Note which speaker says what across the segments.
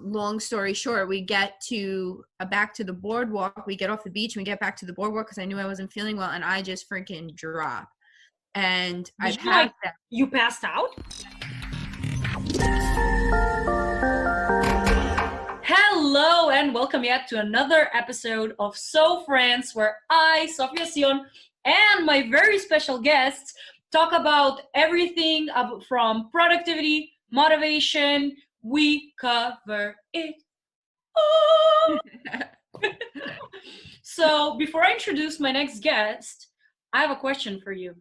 Speaker 1: long story short, we get to back to the boardwalk. We get off the beach and we get back to the boardwalk because I knew I wasn't feeling well, and I just freaking drop. And I
Speaker 2: Did
Speaker 1: passed out.
Speaker 2: you passed out? Hello and welcome yet to another episode of So Friends, where I, Sofia Sion, and my very special guests talk about everything from productivity, motivation. We cover it all. So before I introduce my next guest, I have a question for you.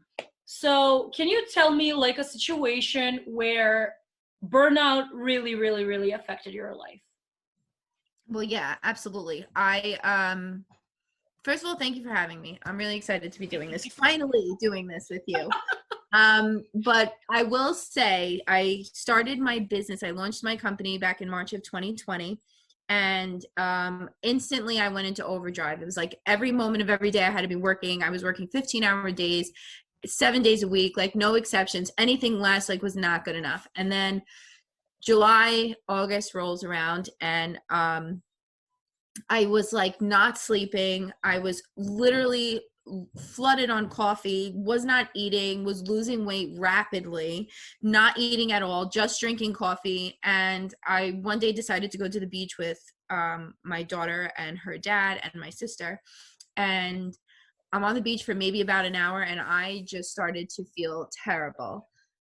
Speaker 2: So can you tell me like a situation where burnout really affected your life?
Speaker 1: Well, yeah, absolutely. First of all, thank you for having me. I'm really excited to be doing this, finally doing this with you. But I will say I started my business. I launched my company back in March of 2020. And instantly I went into overdrive. It was like every moment of every day I had to be working. I was working 15-hour days, 7 days a week, like no exceptions. Anything less like was not good enough. And then July, August rolls around, and I was like not sleeping. I was literally flooded on coffee, was not eating, was losing weight rapidly, not eating at all, just drinking coffee. And I one day decided to go to the beach with my daughter and her dad and my sister. And I'm on the beach for maybe about an hour, and I just started to feel terrible.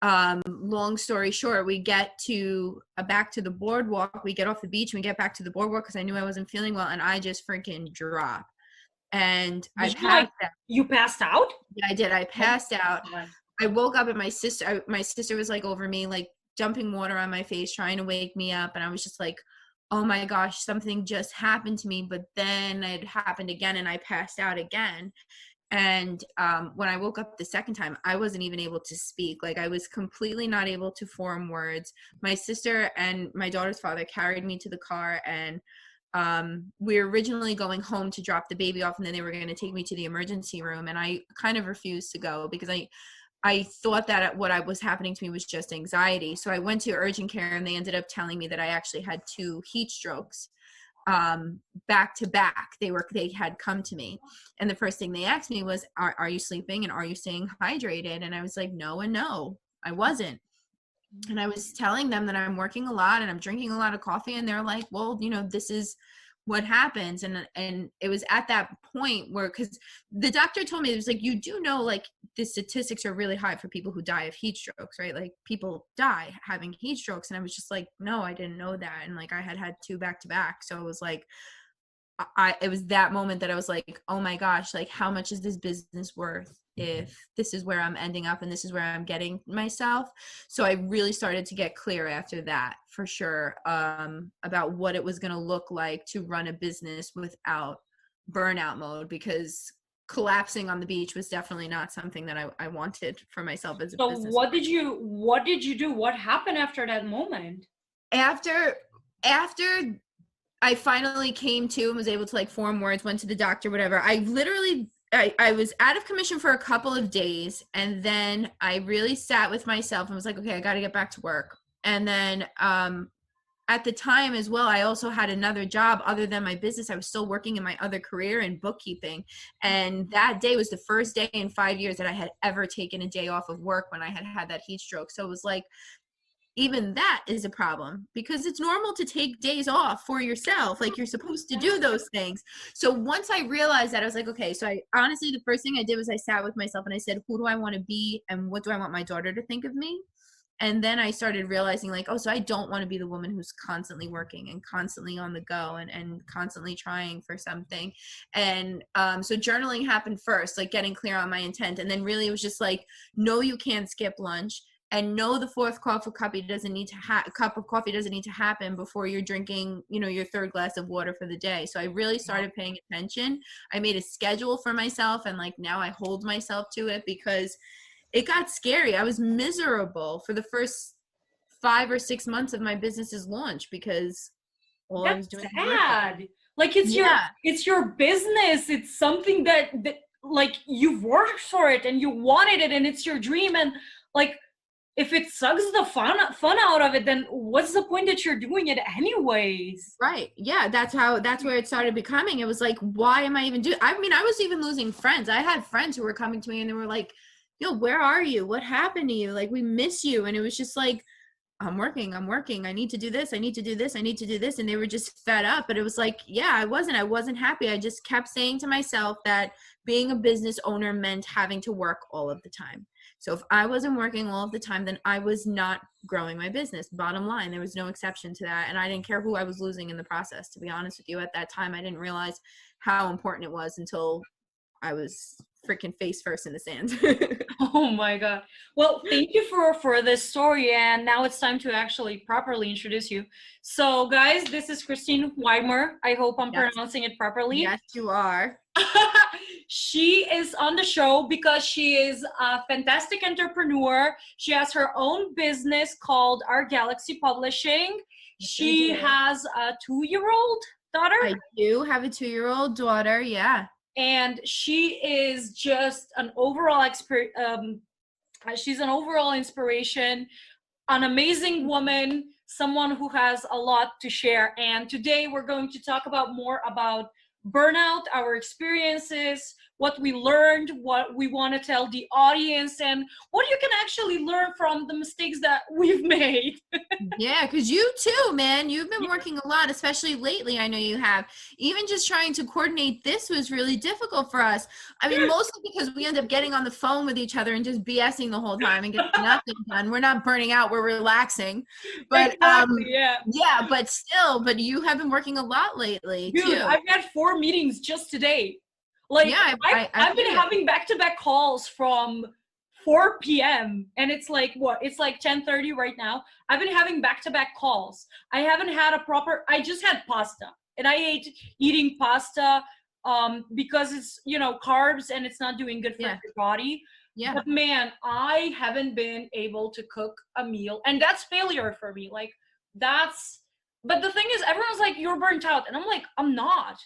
Speaker 1: Long story short, we get to back to the boardwalk. We get off the beach and we get back to the boardwalk because I knew I wasn't feeling well, and I just freaking drop. And I passed out.
Speaker 2: You passed out?
Speaker 1: Yeah, I did. I passed out. I woke up, and my sister was like over me, like dumping water on my face, trying to wake me up. And I was just like, oh my gosh, something just happened to me. But then it happened again, and I passed out again. And when I woke up the second time, I wasn't even able to speak. Like I was completely not able to form words. My sister and my daughter's father carried me to the car, and we were originally going home to drop the baby off, and then they were going to take me to the emergency room. And I kind of refused to go because I thought that what was happening to me was just anxiety. So I went to urgent care, and they ended up telling me that I actually had 2 heat strokes back to back. They had come to me, and the first thing they asked me was, are you sleeping and are you staying hydrated? And I was like, no and no, I wasn't. And I was telling them that I'm working a lot and I'm drinking a lot of coffee, and they're like, well, this is what happens. And it was at that point where, because the doctor told me, it was like, you do know, like the statistics are really high for people who die of heat strokes, right? Like people die having heat strokes. And I was just like, no, I didn't know that. And like I had 2 back to back. So it was like, it was that moment that I was like, oh my gosh, like how much is this business worth if this is where I'm ending up and this is where I'm getting myself? So I really started to get clear after that, for sure, about what it was going to look like to run a business without burnout mode, because collapsing on the beach was definitely not something that I wanted for myself as a business.
Speaker 2: So what did you do? What happened after that moment?
Speaker 1: After I finally came to and was able to like form words, went to the doctor, whatever. I was out of commission for a couple of days, and then I really sat with myself and was like, okay, I got to get back to work. And then at the time as well, I also had another job other than my business. I was still working in my other career in bookkeeping. And that day was the first day in 5 years that I had ever taken a day off of work when I had that heat stroke. So it was like, even that is a problem, because it's normal to take days off for yourself. Like you're supposed to do those things. So once I realized that, I was like, okay, so I honestly, the first thing I did was I sat with myself and I said, who do I want to be? And what do I want my daughter to think of me? And then I started realizing like, oh, so I don't want to be the woman who's constantly working and constantly on the go and constantly trying for something. And so journaling happened first, like getting clear on my intent. And then really it was just like, no, you can't skip lunch. And no, the 4th cup of coffee doesn't need to happen before you're drinking, your 3rd glass of water for the day. So I really started paying attention. I made a schedule for myself, and like now I hold myself to it, because it got scary. I was miserable for the first 5 or 6 months of my business's launch, because all I was doing was
Speaker 2: sad. Like it's your business. It's something that like you've worked for it and you wanted it and it's your dream, and like if it sucks the fun out of it, then what's the point that you're doing it anyways?
Speaker 1: Right. Yeah, that's where it started becoming. It was like, why am I even doing? I mean, I was even losing friends. I had friends who were coming to me and they were like, yo, where are you? What happened to you? Like, we miss you. And it was just like, I'm working. I need to do this. I need to do this. I need to do this. And they were just fed up. But it was like, yeah, I wasn't happy. I just kept saying to myself that being a business owner meant having to work all of the time. So if I wasn't working all of the time, then I was not growing my business. Bottom line, there was no exception to that. And I didn't care who I was losing in the process. To be honest with you, at that time, I didn't realize how important it was until I was freaking face first in the sand.
Speaker 2: Oh my god. Well, thank you for this story, and now it's time to actually properly introduce you. So guys, this is Christine Weimer. I hope I'm
Speaker 1: Yes.
Speaker 2: pronouncing it properly.
Speaker 1: Yes, you are.
Speaker 2: She is on the show because she is a fantastic entrepreneur. She has her own business called Our Galaxy Publishing. She has a 2-year-old daughter.
Speaker 1: I do have a 2-year-old daughter. Yeah.
Speaker 2: And she is just an overall she's an overall inspiration, an amazing woman, someone who has a lot to share. And today we're going to talk about more about burnout, our experiences, what we learned, what we want to tell the audience, and what you can actually learn from the mistakes that we've made.
Speaker 1: Yeah, because you too, man, you've been working a lot, especially lately. I know you have. Even just trying to coordinate this was really difficult for us. I mean, mostly because we end up getting on the phone with each other and just BSing the whole time and getting nothing done. We're not burning out, we're relaxing. But
Speaker 2: exactly,
Speaker 1: yeah, but still, but you have been working a lot lately.
Speaker 2: Dude,
Speaker 1: too.
Speaker 2: I've had 4 meetings just today. Like, yeah, I've been having back-to-back calls from 4 p.m. and it's like, what? It's like 10:30 right now. I've been having back-to-back calls. I haven't had I just had pasta, and I eating pasta because it's, carbs and it's not doing good for your body. Yeah. But man, I haven't been able to cook a meal, and that's failure for me. Like, but the thing is, everyone's like, you're burnt out, and I'm like, I'm not.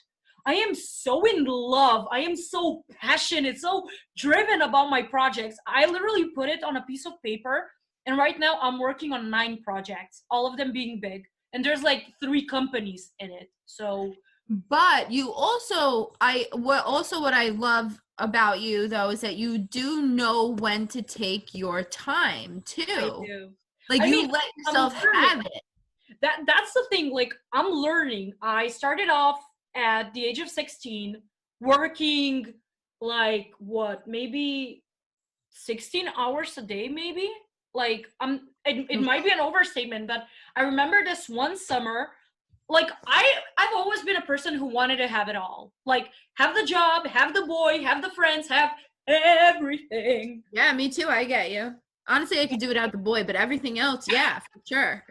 Speaker 2: I am so in love. I am so passionate, so driven about my projects. I literally put it on a piece of paper, and right now I'm working on 9 projects, all of them being big. And there's like 3 companies in it. So,
Speaker 1: but you also, what I love about you though is that you do know when to take your time too.
Speaker 2: I do.
Speaker 1: Like, you let yourself have it.
Speaker 2: That's the thing. Like, I'm learning. I started off at the age of 16, working like maybe 16 hours a day, maybe. Like, it might be an overstatement, but I remember this one summer, like, I've always been a person who wanted to have it all. Like, have the job, have the boy, have the friends, have everything.
Speaker 1: Yeah, me too. I get you. Honestly, I could do without the boy, but everything else, yeah, for sure.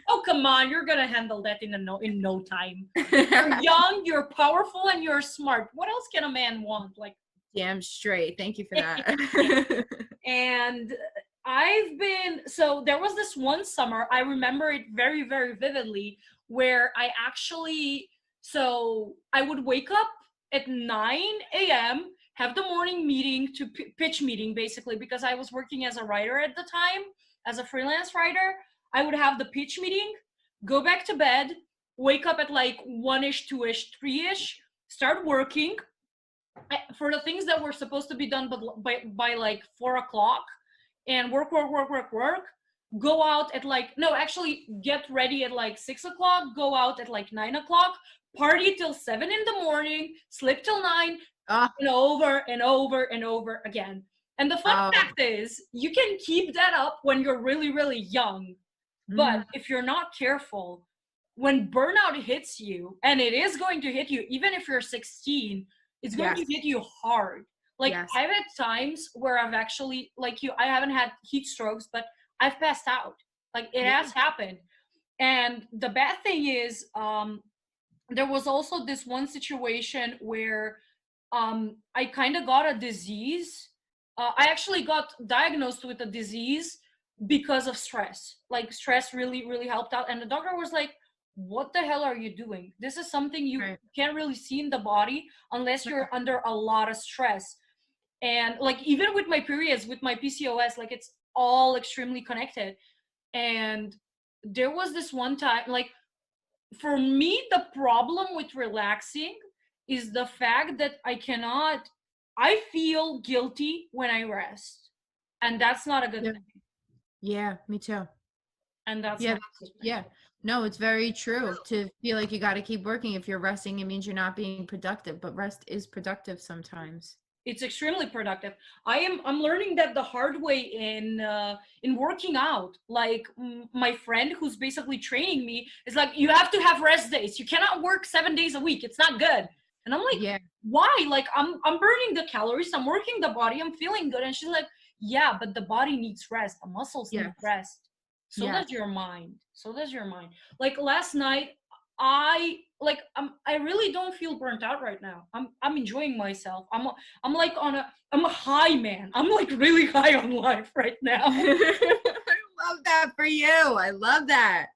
Speaker 2: Oh, come on. You're going to handle that in no time. You're young, you're powerful, and you're smart. What else can a man want? Like,
Speaker 1: damn straight. Thank you for that.
Speaker 2: And so there was this one summer, I remember it very, very vividly, where I would wake up at 9 a.m., have the morning meeting to pitch meeting, basically, because I was working as a writer at the time, as a freelance writer. I would have the pitch meeting, go back to bed, wake up at like 1-ish, 2-ish, 3-ish, start working for the things that were supposed to be done by like 4 o'clock, and work, go out at get ready at like 6 o'clock, go out at like 9 o'clock, party till 7 in the morning, sleep till 9, and over and over and over again. And the fun fact is, you can keep that up when you're really, really young. But if you're not careful, when burnout hits you, and it is going to hit you, even if you're 16, it's going to hit you hard. Like, I've had times where I've actually, like I haven't had heat strokes, but I've passed out. Like, it has happened. And the bad thing is, there was also this one situation where I kind of got a disease. I actually got diagnosed with a disease because of stress. Like, stress really, really helped out. And the doctor was like, what the hell are you doing? This is something you can't really see in the body unless you're under a lot of stress. And like, even with my periods, with my PCOS, like, all extremely connected. And there was this one time, like, for me, the problem with relaxing is the fact that I feel guilty when I rest. And that's not a good thing.
Speaker 1: Yeah, me too.
Speaker 2: And that's
Speaker 1: Yeah,
Speaker 2: not a good thing.
Speaker 1: yeah. No, it's very true. To feel like you got to keep working. If you're resting, it means you're not being productive, but rest is productive sometimes.
Speaker 2: It's extremely productive. I'm learning that the hard way in working out. Like, my friend who's basically training me is like, you have to have rest days. You cannot work 7 days a week. It's not good. And I'm like,
Speaker 1: Yeah.
Speaker 2: why? Like, I'm burning the calories, I'm working the body, I'm feeling good. And she's like, yeah, but the body needs rest, the muscles need rest. So does your mind. So does your mind. Like, last night, I really don't feel burnt out right now. I'm enjoying myself. I'm a high man. I'm like really high on life right now.
Speaker 1: I love that for you. I love that.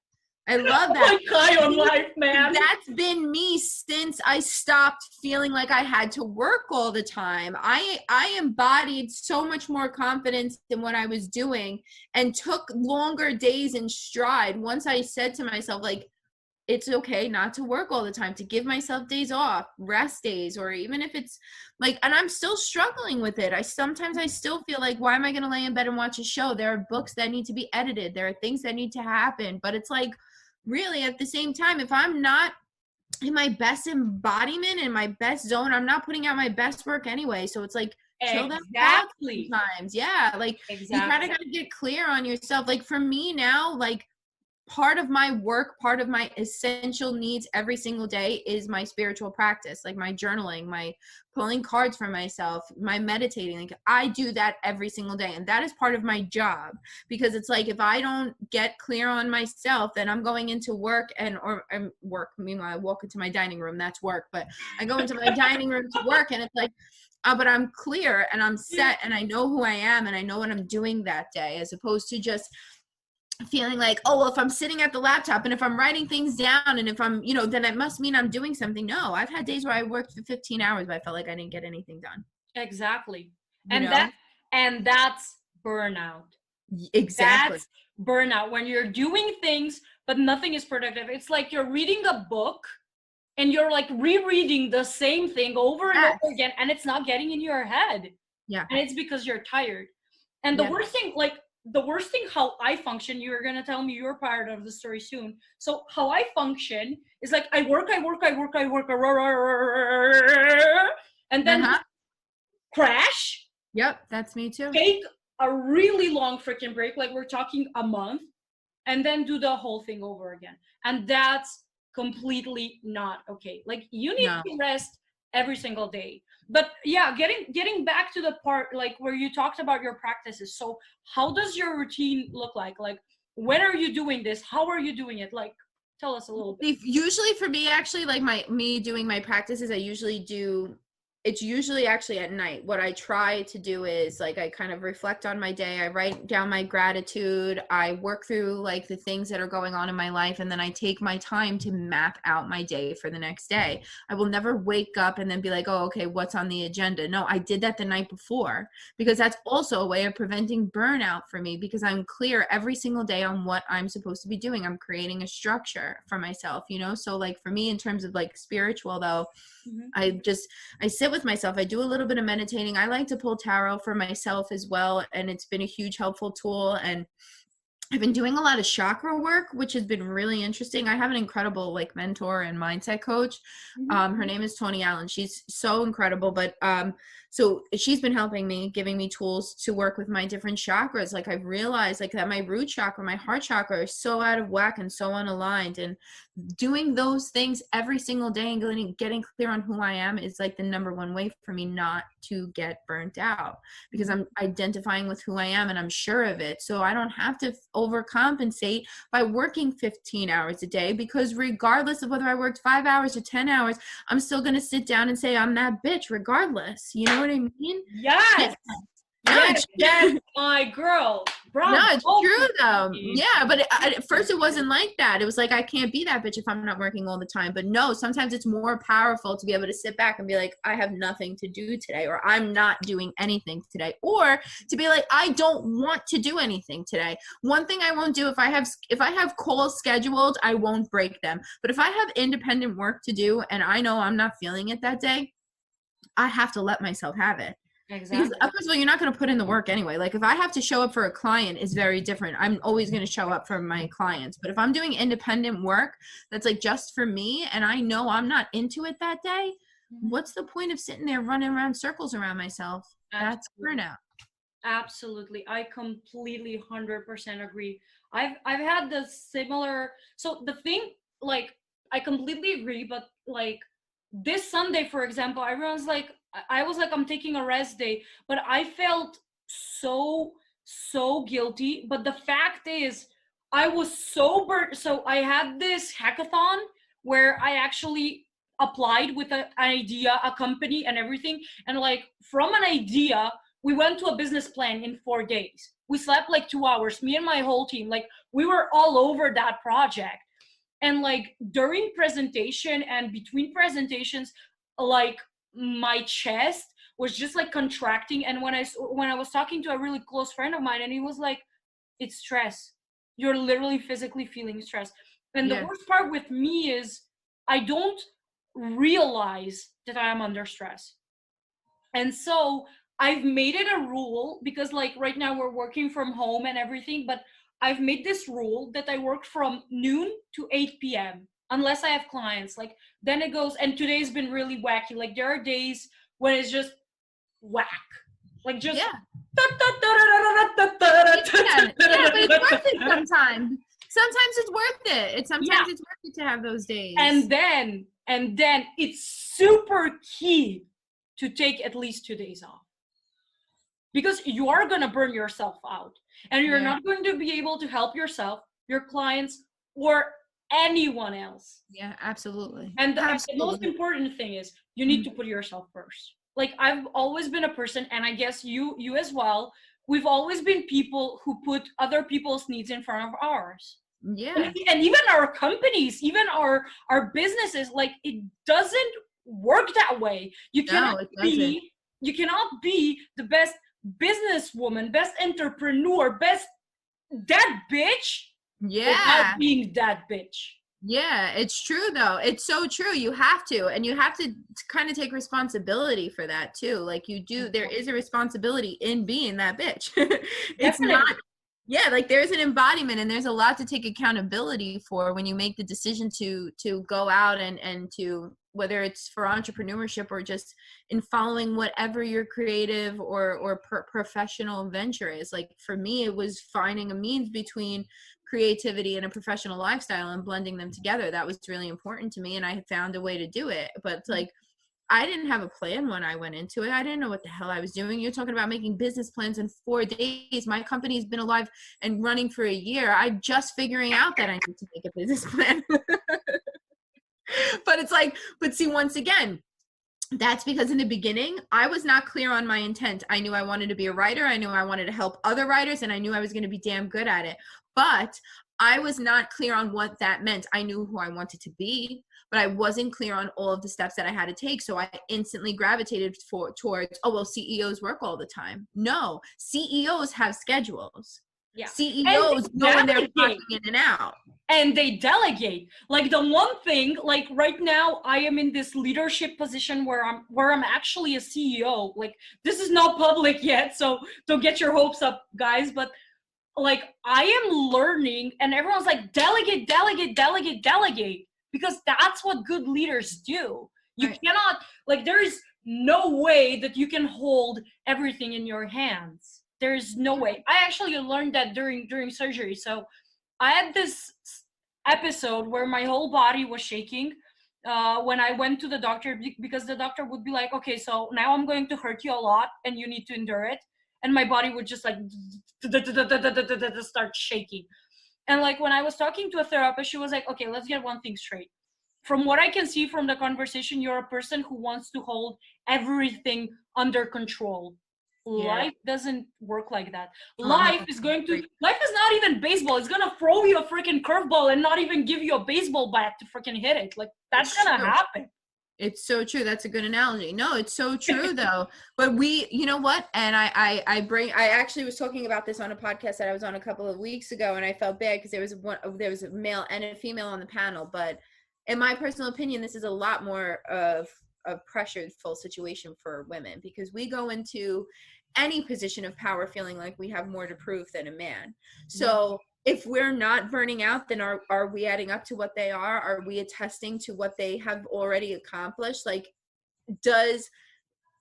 Speaker 1: I love that.
Speaker 2: I'm like high on life, man.
Speaker 1: That's been me since I stopped feeling like I had to work all the time. I embodied so much more confidence in what I was doing and took longer days in stride once I said to myself, like, it's okay not to work all the time, to give myself days off, rest days, or even if it's like, and I'm still struggling with it. I still feel like, why am I going to lay in bed and watch a show? There are books that need to be edited. There are things that need to happen, but it's like, really, at the same time, if I'm not in my best embodiment, in my best zone, I'm not putting out my best work anyway. So it's like, chill them out sometimes. Yeah. Like, you kind of got to get clear on yourself. Like, for me now, like, part of my work, part of my essential needs every single day is my spiritual practice, like my journaling, my pulling cards for myself, my meditating. Like, I do that every single day. And that is part of my job, because it's like, if I don't get clear on myself, then I'm going into work or work. Meanwhile, I walk into my dining room, that's work, but I go into my dining room to work, and it's like, but I'm clear and I'm set and I know who I am and I know what I'm doing that day, as opposed to just feeling like, oh, well, if I'm sitting at the laptop and if I'm writing things down and if I'm, then it must mean I'm doing something. No, I've had days where I worked for 15 hours, but I felt like I didn't get anything done.
Speaker 2: Exactly. And that's burnout.
Speaker 1: Exactly.
Speaker 2: That's burnout, when you're doing things, but nothing is productive. It's like you're reading a book and you're like rereading the same thing over and over again, and it's not getting in your head.
Speaker 1: Yeah.
Speaker 2: And it's because you're tired. And the worst thing, how I function, you're going to tell me you're part of the story soon. So how I function is like, I work, and then crash.
Speaker 1: Yep, that's me too.
Speaker 2: Take a really long freaking break, like we're talking a month, and then do the whole thing over again. And that's completely not okay. Like, you need to rest every single day. But yeah, getting back to the part, like, where you talked about your practices. So how does your routine look like? Like, when are you doing this? How are you doing it? Like, tell us a little bit.
Speaker 1: Usually for me, actually, like me doing my practices, it's usually actually at night. What I try to do is, like, I kind of reflect on my day. I write down my gratitude. I work through, like, the things that are going on in my life. And then I take my time to map out my day for the next day. I will never wake up and then be like, oh, okay, what's on the agenda? No, I did that the night before, because that's also a way of preventing burnout for me, because I'm clear every single day on what I'm supposed to be doing. I'm creating a structure for myself, So, like, for me, in terms of, like, spiritual, though, I sit with myself. I do a little bit of meditating. I like to pull tarot for myself as well, and it's been a huge helpful tool. And I've been doing a lot of chakra work, which has been really interesting. I have an incredible, like, mentor and mindset coach. Her name is Tony Allen. She's so incredible. But so she's been helping me, giving me tools to work with my different chakras. Like, I've realized, like, that my root chakra, my heart chakra are so out of whack and so unaligned, and doing those things every single day and getting clear on who I am is, like, the number one way for me not to get burnt out, because I'm identifying with who I am and I'm sure of it. So I don't have to overcompensate by working 15 hours a day, because regardless of whether I worked 5 hours or 10 hours, I'm still going to sit down and say, I'm that bitch regardless. You know what I mean?
Speaker 2: Yes.
Speaker 1: No,
Speaker 2: Yes,
Speaker 1: it's
Speaker 2: that's my girl. Bravo.
Speaker 1: no, it's true though.
Speaker 2: Christine.
Speaker 1: Yeah, but at first it wasn't like that. It was like, I can't be that bitch if I'm not working all the time. But no, sometimes it's more powerful to be able to sit back and be like, I have nothing to do today, or I'm not doing anything today, or to be like, I don't want to do anything today. One thing I won't do, if I have calls scheduled, I won't break them. But if I have independent work to do and I know I'm not feeling it that day, I have to let myself have it. Because
Speaker 2: Exactly.
Speaker 1: first of all, you're not going to put in the work anyway. Like if I have to show up for a client, is very different. I'm always going to show up for my clients. But if I'm doing independent work that's like just for me and I know I'm not into it that day, what's the point of sitting there running around circles around myself? That's burnout.
Speaker 2: Absolutely. I completely 100% agree. I've had the similar, so the thing, like, I completely agree, but like this Sunday, for example, everyone's like, I was like, I'm taking a rest day, but I felt so guilty. But the fact is, I was so burnt. So I had this hackathon where I actually applied with an idea, a company, and everything. And like from an idea, we went to a business plan in 4 days. We slept like 2 hours, me and my whole team. Like we were all over that project. And like during presentation and between presentations, like my chest was just like contracting. And when I was talking to a really close friend of mine, and he was like, it's stress. You're literally physically feeling stress. And the worst part with me is I don't realize that I am under stress. And so I've made it a rule, because like right now we're working from home and everything, but I've made this rule that I work from noon to 8 p.m. unless I have clients. Like then it goes, and today's been really wacky. Like there are days when it's just whack. Like just
Speaker 1: Yeah, but it's worth it sometimes. Sometimes it's worth it. Sometimes it's worth it to have those days.
Speaker 2: And then it's super key to take at least 2 days off, because you are going to burn yourself out, and you're not going to be able to help yourself, your clients, or anyone else.
Speaker 1: Yeah, absolutely.
Speaker 2: And the most important thing is you need to put yourself first. Like I've always been a person, and I guess you as well, we've always been people who put other people's needs in front of ours.
Speaker 1: Yeah.
Speaker 2: And even our companies, even our businesses, like it doesn't work that way. You cannot be the best businesswoman, best entrepreneur, best that bitch without being that bitch.
Speaker 1: Yeah, it's true though. It's so true. You have to, and you have to kind of take responsibility for that too. Like you do, there is a responsibility in being that bitch. It's not, like there's an embodiment, and there's a lot to take accountability for when you make the decision to go out and to, whether it's for entrepreneurship or just in following whatever your creative or professional venture is. Like for me, it was finding a means between creativity and a professional lifestyle and blending them together. That was really important to me, and I found a way to do it. But like, I didn't have a plan when I went into it. I didn't know what the hell I was doing. You're talking about making business plans in 4 days. My company's been alive and running for a year. I'm just figuring out that I need to make a business plan. But it's like, but see, once again, that's because in the beginning, I was not clear on my intent. I knew I wanted to be a writer. I knew I wanted to help other writers, and I knew I was going to be damn good at it. But I was not clear on what that meant. I knew who I wanted to be, but I wasn't clear on all of the steps that I had to take. So I instantly gravitated towards, oh, well, CEOs work all the time. No, CEOs have schedules. Yeah. CEOs know when they're clocking in and out.
Speaker 2: And they delegate. Like the one thing, like right now I am in this leadership position where I'm actually a CEO. Like this is not public yet, so don't get your hopes up, guys. But like I am learning, and everyone's like, delegate, because that's what good leaders do. You cannot, like, there is no way that you can hold everything in your hands. There is no way. I actually learned that during surgery. So I had this episode where my whole body was shaking when I went to the doctor, because the doctor would be like, okay, so now I'm going to hurt you a lot and you need to endure it. And my body would just like start shaking. And like when I was talking to a therapist, she was like, okay, let's get one thing straight. From what I can see from the conversation, you're a person who wants to hold everything under control. Life doesn't work like that.
Speaker 1: Oh,
Speaker 2: Life is not even baseball. It's gonna throw you a freaking curveball and not even give you a baseball bat to freaking hit it. Like, that's gonna happen.
Speaker 1: It's so true. That's a good analogy. No, it's so true though. But you know what? And I actually was talking about this on a podcast that I was on a couple of weeks ago, and I felt bad because there was a male and a female on the panel. But in my personal opinion, this is a lot more of a pressured-full situation for women, because we go into any position of power feeling like we have more to prove than a man. So if we're not burning out, then are we adding up to what they are? Are we attesting to what they have already accomplished? Like, does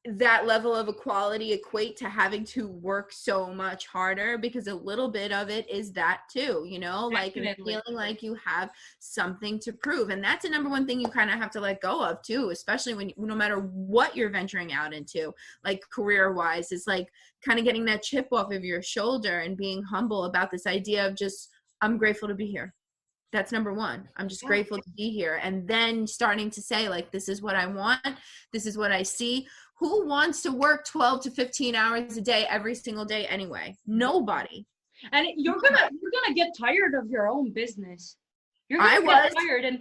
Speaker 1: that level of equality equate to having to work so much harder? Because a little bit of it is that too, you know, like feeling like you have something to prove. And that's the number one thing you kind of have to let go of too, especially when no matter what you're venturing out into, like career wise, is like kind of getting that chip off of your shoulder and being humble about this idea of just, I'm grateful to be here. That's number one. I'm just grateful to be here. And then starting to say, like, this is what I want. This is what I see. Who wants to work 12 to 15 hours a day every single day anyway? Nobody.
Speaker 2: And you're gonna get tired of your own business. You're gonna get tired. And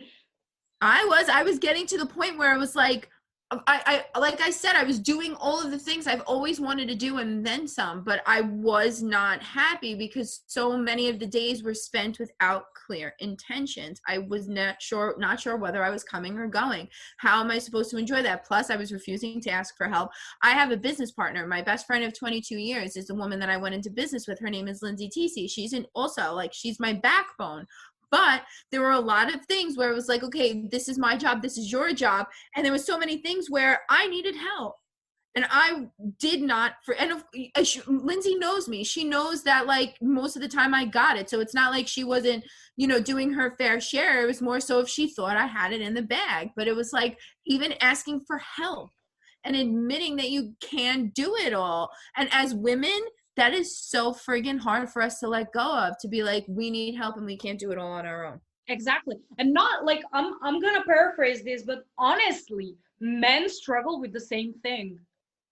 Speaker 1: I was getting to the point where I was like, like I said, I was doing all of the things I've always wanted to do and then some, but I was not happy because so many of the days were spent without clear intentions. I was not sure whether I was coming or going. How am I supposed to enjoy that? Plus, I was refusing to ask for help. I have a business partner. My best friend of 22 years is the woman that I went into business with. Her name is Lindsay TC. She's my backbone. But there were a lot of things where it was like, okay, this is my job, this is your job. And there was so many things where I needed help. And I did not, Lindsay knows me. She knows that like most of the time I got it. So it's not like she wasn't, doing her fair share. It was more so if she thought I had it in the bag. But it was like even asking for help and admitting that you can do it all. And as women, that is so friggin' hard for us to let go of, to be like, we need help and we can't do it all on our own.
Speaker 2: Exactly. And not like, I'm gonna paraphrase this, but honestly, men struggle with the same thing.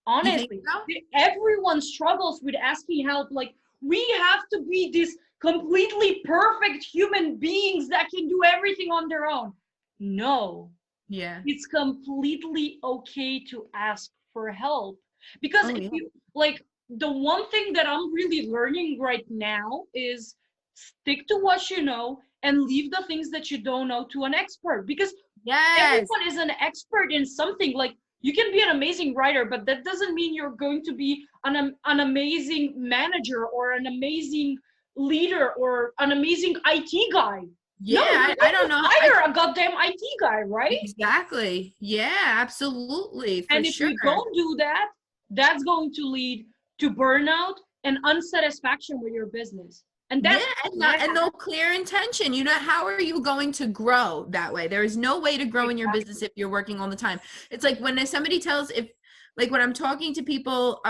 Speaker 2: Honestly, so? Everyone struggles with asking help. Like, we have to be these completely perfect human beings that can do everything on their own. No.
Speaker 1: Yeah.
Speaker 2: It's completely okay to ask for help. Because if you, like, the one thing that I'm really learning right now is stick to what you know and leave the things that you don't know to an expert, because everyone is an expert in something. Like, you can be an amazing writer, but that doesn't mean you're going to be an amazing manager or an amazing leader or an amazing IT guy.
Speaker 1: Yeah,
Speaker 2: no,
Speaker 1: I don't know.
Speaker 2: Hire a goddamn IT guy, right?
Speaker 1: Exactly. Yeah, absolutely.
Speaker 2: And if you don't do that, that's going to lead to burnout and unsatisfaction with your business. And that's
Speaker 1: and no clear intention. How are you going to grow that way? There is no way to grow in your business if you're working all the time. It's like when somebody when I'm talking to people,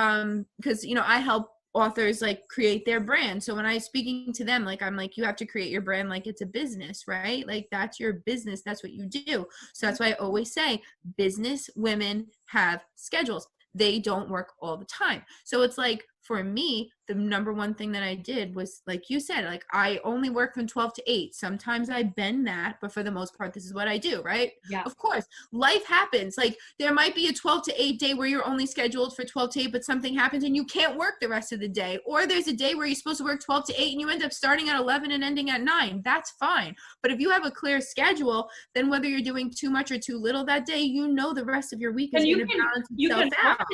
Speaker 1: because I help authors like create their brand. So when I'm speaking to them, like I'm like, you have to create your brand like it's a business, right? Like that's your business. That's what you do. So that's why I always say business women have schedules. They don't work all the time. So it's like, for me, the number one thing that I did was, like you said, like I only work from 12 to 8. Sometimes I bend that, but for the most part, this is what I do, right?
Speaker 2: Yeah.
Speaker 1: Of course, life happens. Like there might be a 12 to 8 day where you're only scheduled for 12 to 8, but something happens and you can't work the rest of the day. Or there's a day where you're supposed to work 12 to 8 and you end up starting at 11 and ending at 9. That's fine. But if you have a clear schedule, then whether you're doing too much or too little that day, the rest of your week is going to balance itself out.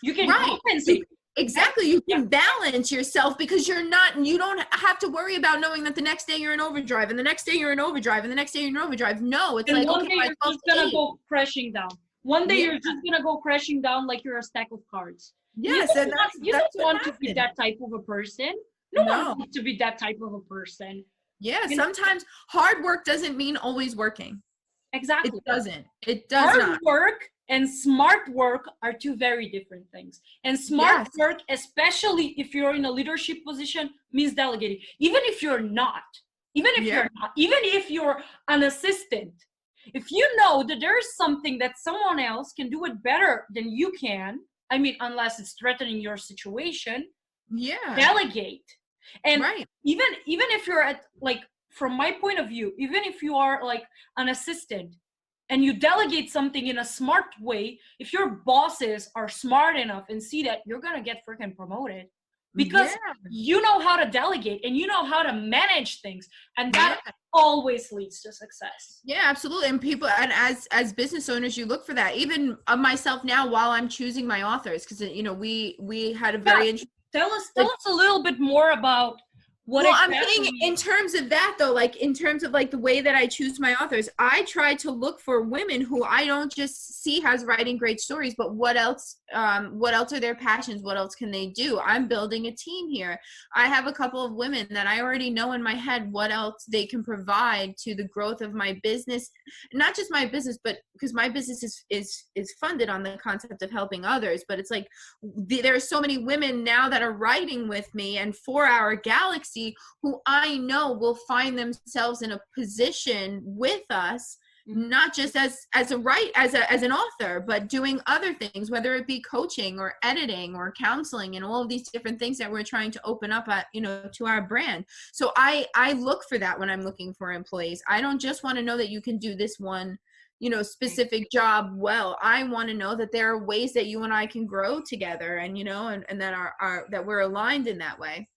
Speaker 2: You can compensate.
Speaker 1: Exactly. You can balance yourself because you don't have to worry about knowing that the next day you're in overdrive and the next day you're in overdrive and the next day you're in overdrive. No, it's like,
Speaker 2: one day you're just going to go crashing down. One day you're just going to go crashing down like you're a stack of cards.
Speaker 1: Yes.
Speaker 2: You don't want to be that type of a person. No one wants to be that type of a person.
Speaker 1: Yeah. Sometimes hard work doesn't mean always working.
Speaker 2: Exactly.
Speaker 1: It doesn't. It does not.
Speaker 2: Hard work and smart work are two very different things. And smart work, especially if you're in a leadership position, means delegating. Even if you're not, even if you're an assistant, if you know that there's something that someone else can do it better than you can, I mean, unless it's threatening your situation,
Speaker 1: Yeah.
Speaker 2: delegate. And
Speaker 1: Right.
Speaker 2: even if you're at, like, from my point of view, even if you are like an assistant and you delegate something in a smart way, if your bosses are smart enough and see that, you're gonna get freaking promoted, because
Speaker 1: Yeah.
Speaker 2: you know how to delegate and you know how to manage things, and that always leads to success.
Speaker 1: Yeah, absolutely. And people, and as business owners, you look for that. Even myself now, while I'm choosing my authors, because we had a very interesting.
Speaker 2: Tell us a little bit more about what
Speaker 1: I'm
Speaker 2: exactly.
Speaker 1: saying in terms of that, though, like in terms of like the way that I choose my authors, I try to look for women who I don't just see as writing great stories, but what else are their passions? What else can they do? I'm building a team here. I have a couple of women that I already know in my head what else they can provide to the growth of my business, not just my business, but because my business is funded on the concept of helping others. But it's like there are so many women now that are writing with me and for Our Galaxy, who I know will find themselves in a position with us, not just as an author, but doing other things, whether it be coaching or editing or counseling and all of these different things that we're trying to open up at, to our brand. So I look for that when I'm looking for employees. I don't just want to know that you can do this one specific job well. I want to know that there are ways that you and I can grow together, and and that are that we're aligned in that way.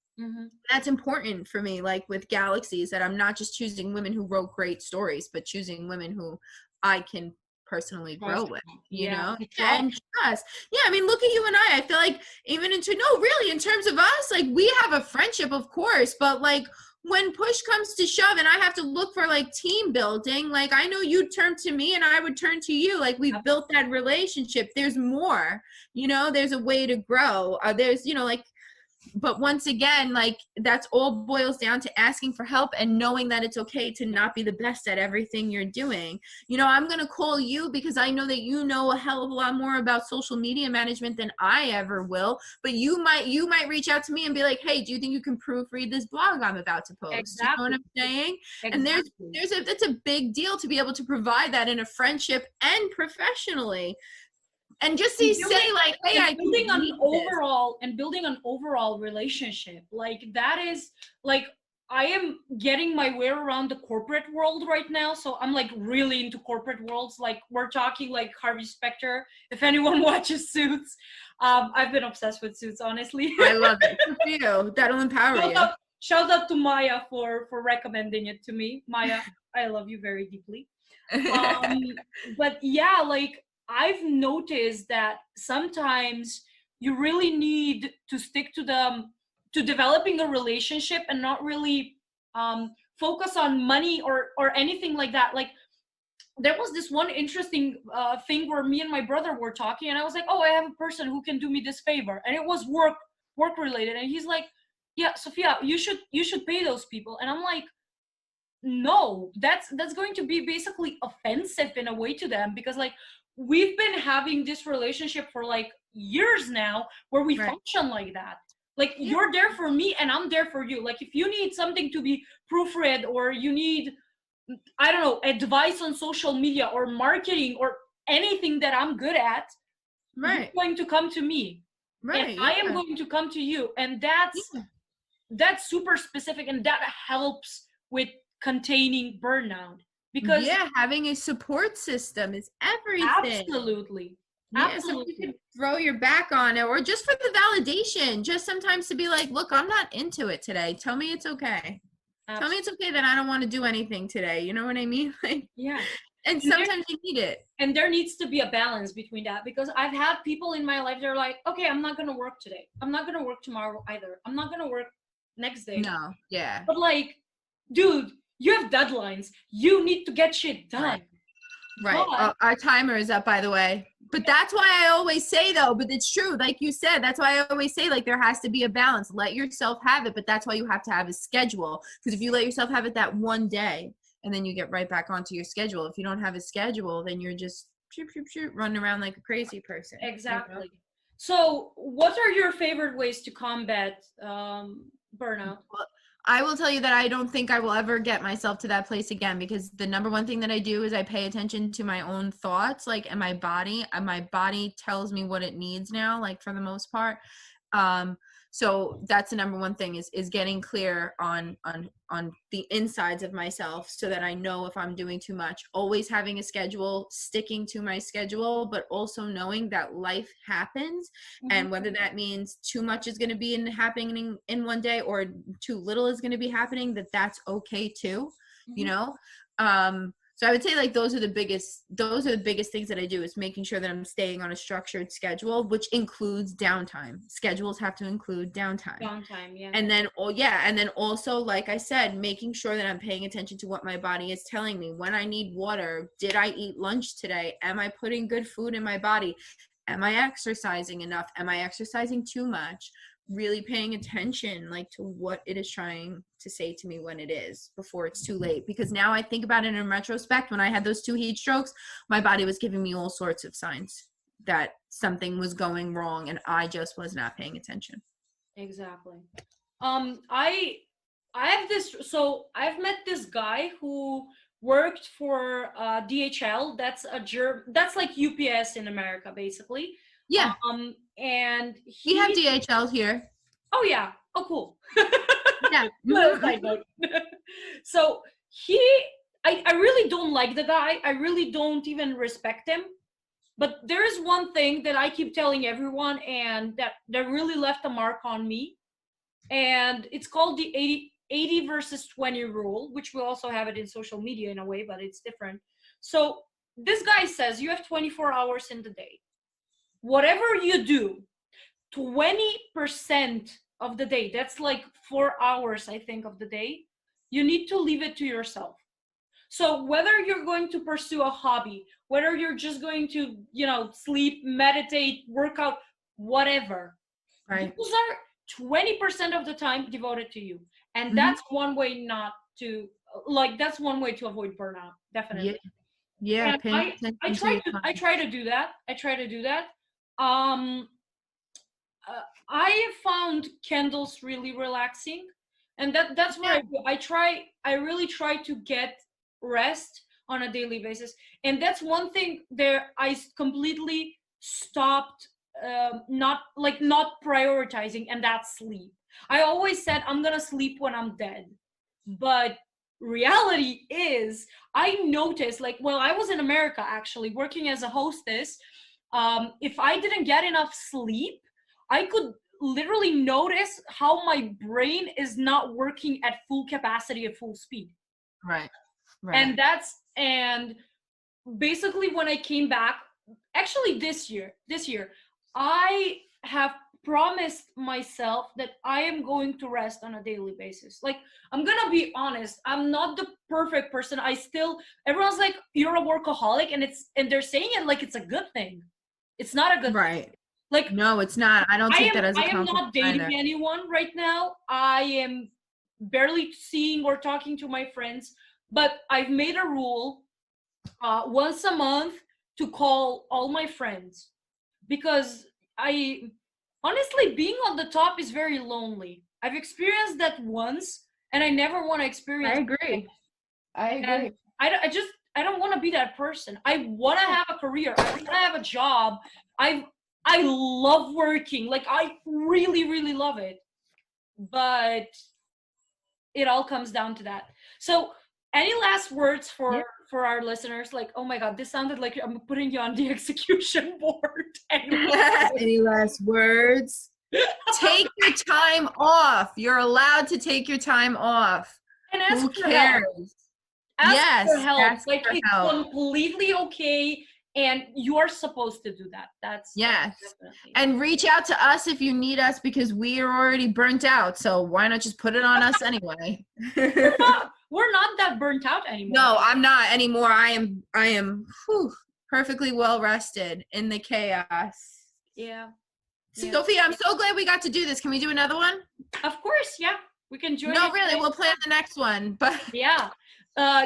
Speaker 1: That's important for me, like with Galaxies, that I'm not just choosing women who wrote great stories, but choosing women who I can personally grow with, and trust. Yeah, I mean, look at you and I feel like even really in terms of us, like we have a friendship, of course, but like when push comes to shove and I have to look for like team building, like I know you'd turn to me and I would turn to you. Like we've built that relationship. There's more, there's a way to grow. There's, but once again, like that's all boils down to asking for help and knowing that it's okay to not be the best at everything you're doing. I'm going to call you because I know that you know a hell of a lot more about social media management than I ever will, but you might reach out to me and be like, hey, do you think you can proofread this blog I'm about to post?
Speaker 2: Exactly.
Speaker 1: You know what I'm saying? Exactly. And that's a big deal to be able to provide that in a friendship and professionally. And just to say like, hey,
Speaker 2: building an overall relationship, like that is like, I am getting my way around the corporate world right now. So I'm like really into corporate worlds. Like we're talking like Harvey Specter. If anyone watches Suits, I've been obsessed with Suits, honestly.
Speaker 1: I love it. Good for you. That'll empower you.
Speaker 2: Shout out to Maya for recommending it to me. Maya, I love you very deeply. But yeah, like I've noticed that sometimes you really need to stick to developing a relationship and not really focus on money or anything like that. Like there was this one interesting thing where me and my brother were talking, and I was like, oh, I have a person who can do me this favor, and it was work related, and he's like, yeah, Sophia, you should pay those people. And I'm like, no, that's going to be basically offensive in a way to them, because like we've been having this relationship for like years now where we function like that. Like you're there for me and I'm there for you. Like if you need something to be proofread, or you need, I don't know, advice on social media or marketing or anything that I'm good at, you're going to come to me. And I am going to come to you. And that's super specific, and that helps with containing burnout, because
Speaker 1: having a support system is everything.
Speaker 2: Absolutely.
Speaker 1: So you can throw your back on it, or just for the validation, just sometimes to be like, look, I'm not into it today, tell me it's okay. Tell me it's okay that I don't want to do anything today, you know what I mean? Like, and sometimes you need it, and
Speaker 2: there needs to be a balance between that, because I've had people in my life, they're like, okay, I'm not gonna work today, I'm not gonna work tomorrow either, I'm not gonna work next day. But like, dude, you have deadlines. You need to get shit done.
Speaker 1: Right. Our timer is up, by the way. But that's why I always say, though, but it's true. Like you said, that's why I always say, like, there has to be a balance. Let yourself have it. But that's why you have to have a schedule. Because if you let yourself have it that one day, and then you get right back onto your schedule. If you don't have a schedule, then you're just running around like a crazy person.
Speaker 2: Exactly. You know? So what are your favorite ways to combat burnout?
Speaker 1: I will tell you that I don't think I will ever get myself to that place again, because the number one thing that I do is I pay attention to my own thoughts, like, and my body tells me what it needs now, like, for the most part. So that's the number one thing is getting clear on the insides of myself, so that I know if I'm doing too much. Always having a schedule, sticking to my schedule, but also knowing that life happens, and whether that means too much is going to be happening in one day, or too little is going to be happening, that's okay too, you know. So I would say, like, those are the biggest things that I do, is making sure that I'm staying on a structured schedule, which includes downtime. Schedules have to include downtime.
Speaker 2: Yeah.
Speaker 1: And then also, like I said, making sure that I'm paying attention to what my body is telling me. When I need water, did I eat lunch today? Am I putting good food in my body? Am I exercising enough? Am I exercising too much? Really paying attention, like, to what it is trying to say to me when it is, before it's too late. Because now I think about it in retrospect, when I had those 2 heat strokes, my body was giving me all sorts of signs that something was going wrong, and I just was not paying attention.
Speaker 2: Exactly. I have this, so I've met this guy who worked for DHL. That's that's like UPS in America, basically.
Speaker 1: Yeah.
Speaker 2: And
Speaker 1: we have DHL here.
Speaker 2: Oh yeah. Oh cool.
Speaker 1: Yeah.
Speaker 2: So I really don't like the guy. I really don't even respect him. But there is one thing that I keep telling everyone, and that really left a mark on me. And it's called the 80 versus 20 rule, which we also have it in social media in a way, but it's different. So this guy says you have 24 hours in the day. Whatever you do, 20% of the day, that's like 4 hours, I think, of the day, you need to leave it to yourself. So whether you're going to pursue a hobby, whether you're just going to, sleep, meditate, work out, whatever,
Speaker 1: right,
Speaker 2: those are 20% of the time devoted to you. And that's one way that's one way to avoid burnout, definitely.
Speaker 1: Yeah.
Speaker 2: I try to do that. I found candles really relaxing, and that's what I do. I really try to get rest on a daily basis, and that's one thing there I completely stopped not prioritizing, and that's sleep. I always said I'm gonna sleep when I'm dead, but reality is I noticed, like, well, I was in America actually working as a hostess. If I didn't get enough sleep, I could literally notice how my brain is not working at full capacity, at full speed.
Speaker 1: Right.
Speaker 2: And basically when I came back, actually this year, I have promised myself that I am going to rest on a daily basis. Like, I'm gonna be honest, I'm not the perfect person. Everyone's like, you're a workaholic, and they're saying it like it's a good thing. It's not a good thing. Like,
Speaker 1: no, it's not. I don't take that as a compliment.
Speaker 2: I am not dating anyone right now. I am barely seeing or talking to my friends, but I've made a rule once a month to call all my friends, because honestly, being on the top is very lonely. I've experienced that once, and I never want to experience it.
Speaker 1: I agree.
Speaker 2: I don't want to be that person. I want to have a career. I want to have a job. I love working. Like, I really, really love it. But it all comes down to that. So, any last words for our listeners? Like, oh my God, this sounded like I'm putting you on the execution board.
Speaker 1: Any last words? Take your time off. You're allowed to take your time off.
Speaker 2: And ask
Speaker 1: Who
Speaker 2: for
Speaker 1: cares?
Speaker 2: help. Ask for help. It's
Speaker 1: help.
Speaker 2: Completely okay, and you're supposed to do that. That's
Speaker 1: and reach out to us if you need us, because we are already burnt out. So why not just put it on us anyway?
Speaker 2: We're not that burnt out anymore.
Speaker 1: No, I'm not anymore. I am perfectly well rested in the chaos.
Speaker 2: Yeah.
Speaker 1: Sophia, I'm so glad we got to do this. Can we do another one?
Speaker 2: Of course, yeah. We can join.
Speaker 1: No, really, we'll plan the next one. But
Speaker 2: yeah.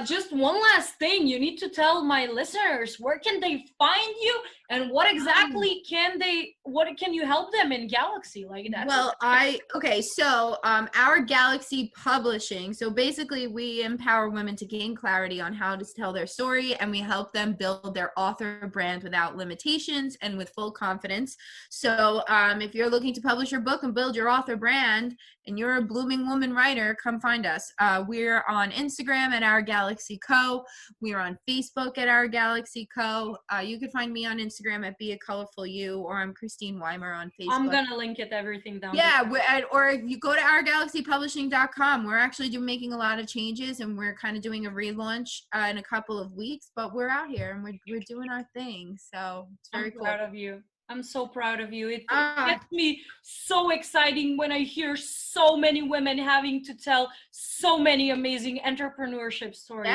Speaker 2: Just one last thing, you need to tell my listeners, where can they find you, and what exactly what can you help them in Galaxy like that?
Speaker 1: Well, so Our Galaxy Publishing. So basically we empower women to gain clarity on how to tell their story, and we help them build their author brand without limitations and with full confidence. So if you're looking to publish your book and build your author brand and you're a blooming woman writer, come find us. We're on Instagram at Our Galaxy Co. We're on Facebook at Our Galaxy Co. You can find me on Instagram at Be a Colorful You, or I'm Christine Weimer on Facebook.
Speaker 2: I'm gonna link everything down.
Speaker 1: Yeah, or if you go to OurGalaxyPublishing.com, we're actually making a lot of changes, and we're kind of doing a relaunch in a couple of weeks. But we're out here and we're doing our thing, so it's very cool.
Speaker 2: I'm proud of you. I'm so proud of you. It gets me so exciting when I hear so many women having to tell so many amazing entrepreneurship stories.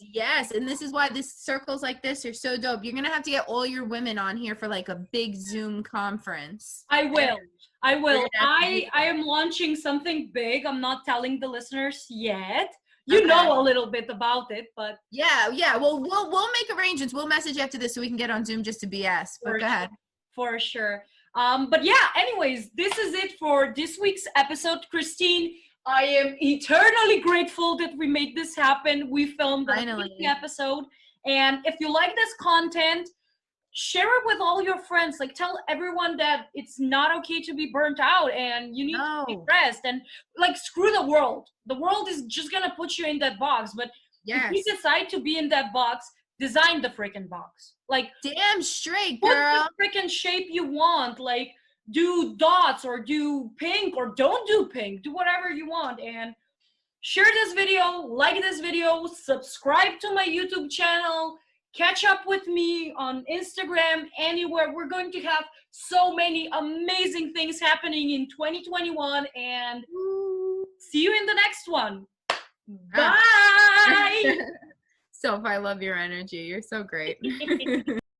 Speaker 1: Yes. And this is why circles like this are so dope. You're going to have to get all your women on here for like a big Zoom conference.
Speaker 2: I will. I am launching something big. I'm not telling the listeners yet. You know a little bit about it, but
Speaker 1: yeah. Well, we'll make arrangements. We'll message after this so we can get on Zoom just to BS. But go ahead.
Speaker 2: For sure. But yeah, anyways, this is it for this week's episode. Christine, I am eternally grateful that we made this happen. We filmed an episode. And if you like this content, share it with all your friends. Like, tell everyone that it's not okay to be burnt out and you need to be rest. And like, screw the world. The world is just gonna put you in that box. But if you decide to be in that box, design the freaking box. Like,
Speaker 1: damn straight, girl.
Speaker 2: Put the freaking shape you want. Like, do dots or do pink or don't do pink. Do whatever you want. And share this video, like this video, subscribe to my YouTube channel, catch up with me on Instagram, anywhere. We're going to have so many amazing things happening in 2021, and see you in the next one. Bye.
Speaker 1: Soph, I love your energy. You're so great.